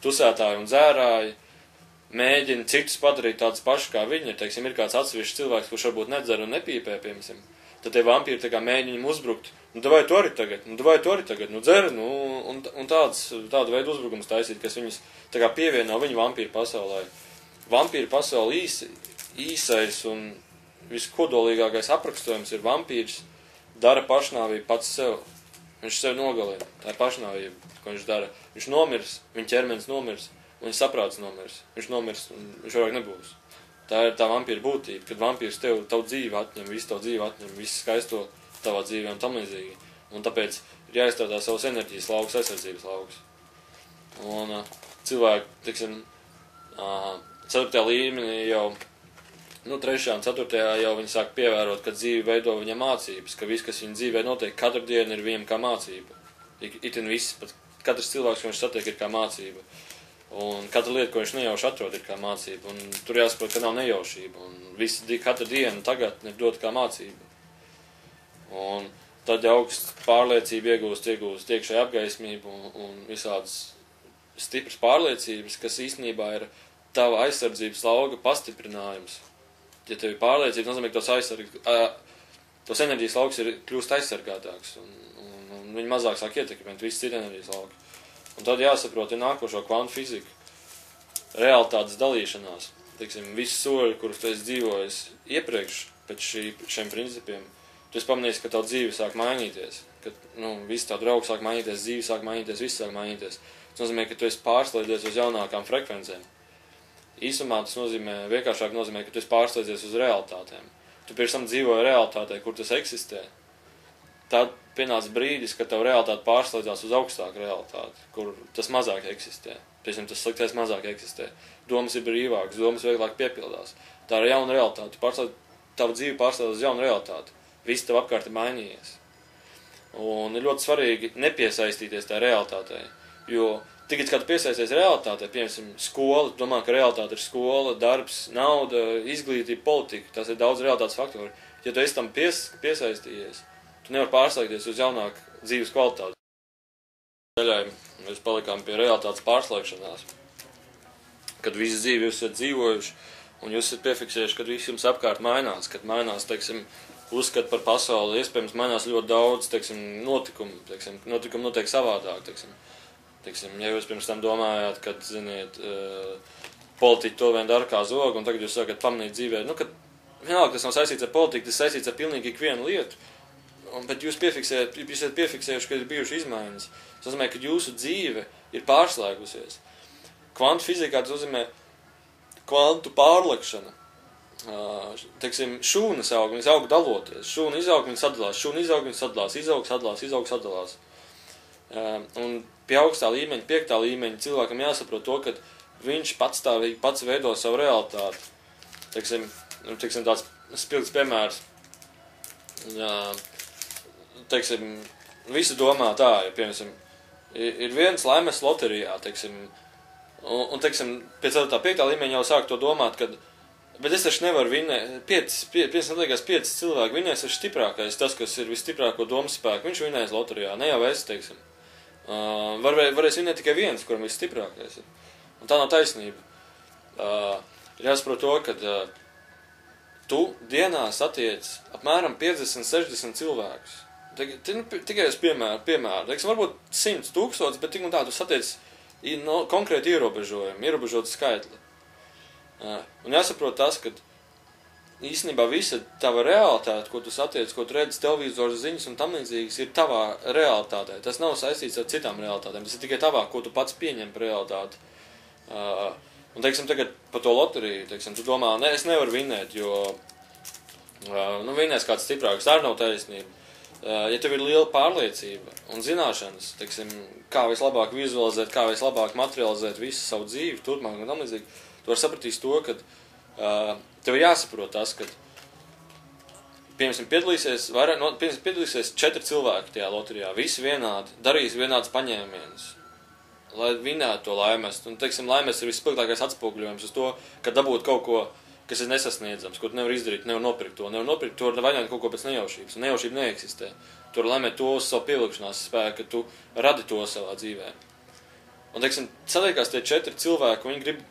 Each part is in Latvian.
tusētāji un dzērāji mēģina citus padarīt tādus pašus kā viņi. Teiksim, ir kāds atsevišķs cilvēks, kurš varbūt nedzer un nepīpē, piemēram. Tad tie vampīri tā kā mēģina viņam uzbrukt. Vai tu arī tagad, dzer, un tādu veidu uzbrukums taisīt, kas viņus tā kā pievieno viņu vampīru pasaulē. Vampīru pasauli īsais un viskodolīgākais aprakstojums ir vampīrs dara pašnāvību pats sev. Viņš sev nogalina. Tā ir pašnāvība, ko viņš dara. Viņš nomirs, viņa ķermenis nomirs, un viņa saprāts nomirs. Viņš nomirs, un viņš vairāk nebūs. Tā ir tā vampīra būtība, kad vampīrs tavu dzīvi atņem, visu tavu dzīvi atņem, visu skaisto tavā dzīvē un tam līdzīgi. Un tāpēc ir jāizstrādā savas enerģijas lauks, aizsardzības lauks. Un cilvēki, teiksim, 4. līmenī jau, 3. un 4. jau viņi sāk pievērot, ka dzīve veido viņam mācības, ka viss, kas viņa dzīvē notiek, katru dienu ir viņam kā mācība. Itin viss, pat katrs cilvēks, ko viņš satiek, ir kā mācība. Un katra lieta, ko viņš nejauši atrod, ir kā mācība. Un tur jāsaprot, ka nav nejaušība. Un katra diena tagad ir dota kā mācība. Un tad augsts pārliecība iegūst iekšēju apgaismību un visādas stipras pārliecības, kas īstenībā ir tava aizsardzības lauga pastiprinājums. Ja tev ir pārliecība, nozīmē, ka tos enerģijas lauks kļūst aizsargātāks. Un viņi mazāk sāk ietekmēt visu citu enerģijas lauku. Un tad jāsaprot ir nākošo kvantu fiziku, realitātes dalīšanās. Teiksim, visi soļi, kurus tu esi dzīvojis iepriekš pēc šiem principiem, tu esi pamanījis, ka tavu dzīve sāk mainīties. Ka, visi tā draugi sāk mainīties, dzīve sāk mainīties, viss sāk mainīties. Tas nozīmē, ka tu esi pārslēdzies uz jaunākām frekvencēm. Īsumā tas vienkāršāk nozīmē, ka tu esi pārslēdzies uz realitātēm. Tu pirms tam dzīvoji realitātē, kur tas eksistē. Tad pienāca brīdis, kad tev realitāte pārslēdzās uz augstāku realitāti, kur tas mazāk eksistē. Piemēram, tas sliktais mazāk eksistē. Domas ir brīvākas, domas vieglāk piepildās. Tā ir jauna realitāte. Tava dzīve pārslēdzās uz jaunu realitāti. Viss tev apkārt ir mainījies. Un ir ļoti svarīgi nepiesaistīties tā realitātei. Jo tikai, kad tu piesaisties realitātei, piemēram, skola, domā, ka realitāte ir skola, darbs, nauda, izglītība, politika. Tas ir daudz realitātes faktori. Ja tu esi tam piesaistījies, tu nevar pārslēgties uz jaunāku dzīves kvalitāti. Daļai mēs palikām pie realitātes pārslēgšanās, kad visu dzīvi jūs esat dzīvojuši, un jūs esat piefiksējuši, kad viss jums apkārt mainās, kad mainās, teiksim, uzskat par pasauli, iespējams mainās ļoti daudz, teiksim, notikumu, notikumi notiek savādāk, teiksim, ja jūs pirms tam domājāt, kad, ziniet, politiķi to vien dara kā zogu, un tagad jūs sākat pamanīt dzīvē, kad vienalga tas nav saistīts ar politiku, tas saistīts ar pilnīgi ikvienu lietu. Bet jūs esat piefiksējuši, ka ir bijuši izmaiņas. Tas nozīmē, ka jūsu dzīve ir pārslēgusies. Kvantu fizikā tas nozīmē kvantu pārlekšana. Teiksim, šūnas aug, viņas aug daloties. Šūna izaug, viņas sadalās. Šūna izaug, viņas sadalās. Izaug, sadalās. Un pie augstā līmeņa, 5. līmeņa cilvēkam jāsaprot to, ka viņš patstāvīgi pats veido savu realitāti. Teiksim, tāds spilgts piemērs. Teiksim, visi domā tā, ja, piemēram, ir viens laimes loterijā, teiksim, un teiksim, pēc tā 5. līmeņa jau sāk to domāt, kad, bet es taču nevaru vinēt, 5 cilvēki vinēs ir stiprākais, tas, kas ir visstiprāko domas spēku, viņš vinēs loterijā, ne jau es, teiksim. Varēs vinēt tikai viens, kuram visstiprākais ir. Un tā nav taisnība. Ir jāsaprot to, ka tu dienā satiec apmēram 50-60 cilvēkus. Tikai uz piemēru. Teiksim, varbūt 100 000, bet tik un tā tu satiec konkrēti ierobežotu skaitli. Un jāsaprot tas, ka īstenībā visa tava realitāte, ko tu satiec, ko tu redzi televīzors ziņas un tam līdzīgas, ir tavā realitātē. Tas nav saistīts ar citām realitātēm. Tas ir tikai tavā, ko tu pats pieņem par realitāti. Un, teiksim, tagad par to loteriju, teiksim, tu domā, es nevaru vinēt, jo vinēs kāds stiprāks, tā nav taisnība. Ja tev ir liela pārliecība un zināšanas, teiksim, kā vislabāk vizualizēt, kā vislabāk materializēt visu savu dzīvi, turpmāk un tam līdzīgi, tu vari sapratīs to, ka tev ir jāsaprot tas, ka, piemēram, piedalīsies 4 cilvēki tajā loterijā, visi vienādi, darīs vienāds paņēmienus, lai vinētu to laimest. Un, teiksim, laimest ir visspilgtākais atspoguļojums uz to, ka dabūt kaut ko, kas ir nesasniedzams, ko tu nevar izdarīt, nevar nopirkt to, tu vari vainot kaut ko pēc nejaušības, un nejaušība neeksistē. Tu vari laimēt to uz savu pievilkšanās spēku, ka tu radi to savā dzīvē. Un, teiksim, saliekās tie 4 cilvēki, viņi grib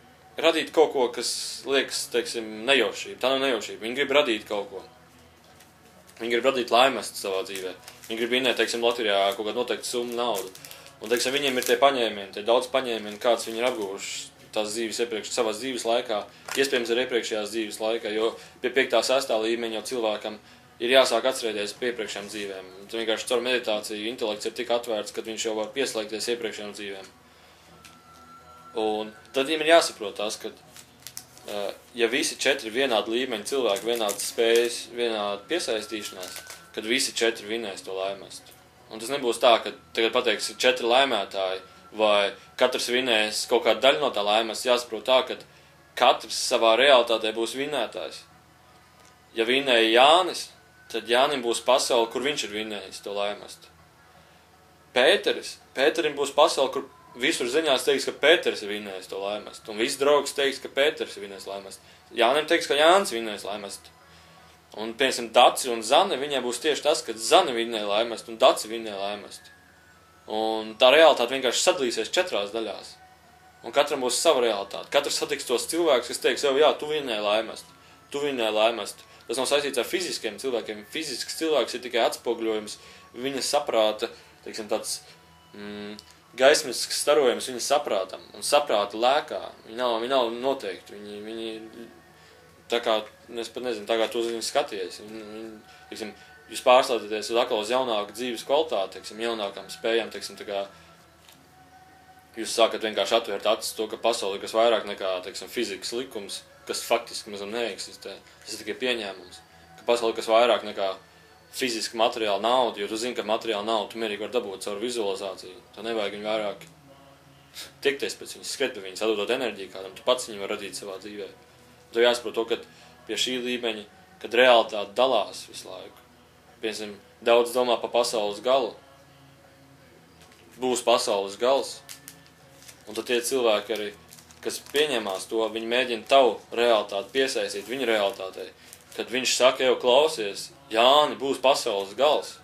radīt kaut ko, kas liekas, teiksim, nejaušība. Tā nav nejaušība. Viņi grib radīt kaut ko. Viņi grib radīt laimestu savā dzīvē. Viņi grib vinēt, teiksim, loterijā kaut kādu noteiktu summu naudu. Un, teiksim, viņiem ir tie paņēmieni, tie daudz paņēmieni, kāds viņi ir apguvuši tās dzīves savās dzīves laikā, iespējams ar iepriekšējās dzīves laikā, jo pie 5. 6. līmeņa jau cilvēkam ir jāsāk atcerēties pie iepriekšējām dzīvēm. Tu vienkārši caur meditāciju intelekts ir tik atvērts, ka viņš jau var pieslēgties iepriekšējām dzīvēm. Un tad viņiem ir jāsaprot tas, ka ja visi 4 vienādi līmeņi cilvēki, vienādas spējas, vienāda piesaistīšanās, kad visi 4 vinēs to laimestu. Un tas nebūs tā, ka tagad pateiks 4 laimētāji, vai katrs vinēs kaut kādu daļu no tā laimestu. Jāsaprot tā, ka katrs savā realitātē būs vinētājs. Ja vinēja Jānis, tad Jānim būs pasaule, kur viņš ir vinējis to laimestu. Pēterim būs pasaule, kur visur ziņās teiks, ka Pēters ir vinējis to laimestu. Un visi draugs teiks, ka Pēters ir vinējis laimestu. Jānim teiks, ka Jānis vinējis laimestu. Un, piemēram, Daci un Zane, viņai būs tieši tas, ka Zane vinēja laimestu un Daci vinēja laimestu. Un tā realitāte vienkārši sadalīsies 4 daļās. Un katram būs sava realitāte. Katrs satiks tos cilvēkus, kas teiks, jā, tu vinēji laimestu. Tu vinēji laimestu. Tas nav saistīts ar fiziskiem cilvēkiem. Fizisks cilvēks ir tikai atspogļojums viņa saprāta, teiksim, tāds gaismisks starojums viņa saprātam. Un saprāta lēkā. Viņi nav noteikti. Viņi tā kā, es pat nezinu, tā kā tu uz viņu skaties. Teiksim, jūs pārslēdzaties uz jaunāku dzīves kvalitāti, teiksim, jaunākām spējām, teiksim, tā kā jūs sākat vienkārši atvērt acis to, ka pasauli ir kas vairāk nekā, teiksim, fizikas likums, kas faktiski mazam neeksistē. Tas ir tikai pieņēmums, ka pasauli ir kas vairāk nekā fiziski materiāla nauda, jo tu zini, ka materiāla naudu tu mierīgi var dabūt caur vizualizāciju. Tu nevajag viņu vairāk tikties pēc viņas, skret pie viņas, atdodot enerģiju kādam, tu pats viņu var radīt savā dzīvē. Tu jāsaprot to, ka pie šī līmeņa, kad realitāte dalās visu laiku. Piemēram, daudz domā pa pasaules galu. Būs pasaules gals. Un tad tie cilvēki arī, kas pieņemās to, viņi mēģina tavu realitāti piesaistīt viņu realitātei. Kad viņš saka, jau klausies, Jāni, būs pasaules gals.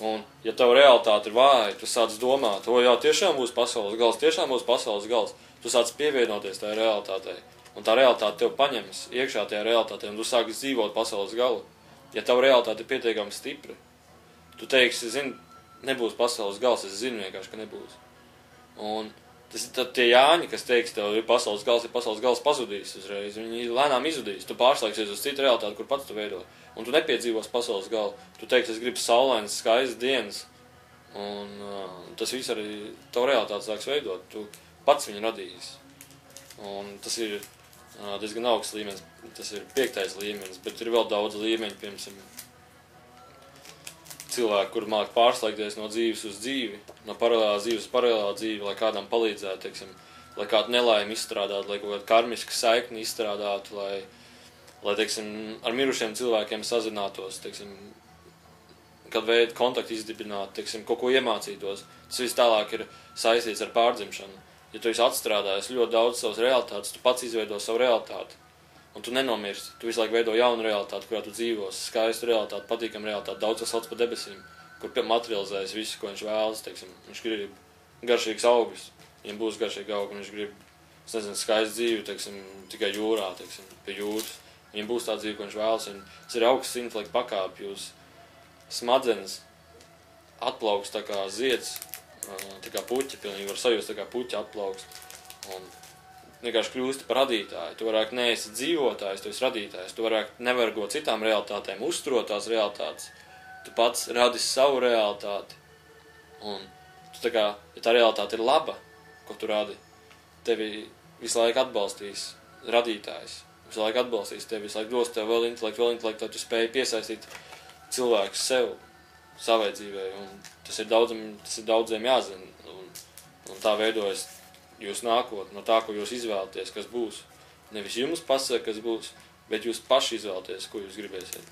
Un, ja tavu realitāte ir vāja, tu sāc domāt, jā, tiešām būs pasaules gals, tiešām būs pasaules gals. Tu sāc pievienoties tajā realitātei. Un tā realitāte tev paņems iekšā tajā realitātei, un tu sāki dzīvot pasaules galu. Ja tavu realitāte ir pietiekami stipra, tu teiksi, nebūs pasaules gals, es zinu vienkārši, ka nebūs. Un tad tie Jāņi, kas teiks tev, ir pasaules gals pazudīs uzreiz, viņi lēnām izudīs, tu pārslēgsies uz citu realitāti, kur pats tu veido. Un tu nepiedzīvos pasaules galu, tu teiksi, es gribu saulainas, skaistas dienas, un tas viss arī tavu realitāti sāks veidot, tu pats viņu radīs. Un tas ir diezgan augsts līmenis, tas ir 5. līmenis, bet ir vēl daudz līmeņu, piemēram, cilvēki, kur māk pārslēgties no dzīves uz dzīvi, no paralēlā dzīves uz paralēlā dzīvi, lai kādam palīdzētu, teiksim, lai kādu nelaimi izstrādātu, lai kaut kādu karmisku saikni izstrādātu, lai teiksim, ar mirušiem cilvēkiem sazinātos, teiksim, kad veidu kontaktu izdibinātu, teiksim, kaut ko iemācītos. Tas viss tālāk ir saistīts ar pārdzimšanu. Ja tu esi atstrādājis ļoti daudz savas realitātes, tu pats izveido savu realitāti. Un tu nenomirsti. Tu visu laiku veido jaunu realitāti, kurā tu dzīvos. Skaistu realitāti, patīkamu realitāti. Daudz kas sauc pa debesīm, kur materializējas visu, ko viņš vēlas. Teiksim. Viņš grib garšīgs augus. Viņam būs garšīgi augi. Viņš grib, es nezinu, skaistu dzīvi, teiksim, tikai jūrā, teiksim, pie jūras. Viņam būs tā dzīve, ko viņš vēlas. Tas ir augsts intelekta pakāpju. Jūs smadzenes atplauks tā kā zieds. Tā kā puķi, pilnīgi var sajust, tā kā puķi atplaukst. Un vienkārši kļūsti par radītāju. Tu varētu neesi dzīvotājs, tu esi radītājs. Tu varētu nevargot citām realitātēm, uzturot tās realitātes. Tu pats radi savu realitāti. Un tu tā kā, ja tā realitāte ir laba, ko tu radi, tevi visu laiku atbalstīs radītājs. Visu laiku atbalstīs tevi, visu laiku dos tev vēl intelektu, lai tu spēji piesaistīt cilvēkus sev, savai dzīvē. Un tas ir daudziem jāzina. Un tā veidojas jūsu nākotne, no tā, ko jūs izvēlaties, kas būs. Nevis jums pasaka, kas būs, bet jūs paši izvēlaties, ko jūs gribēsiet.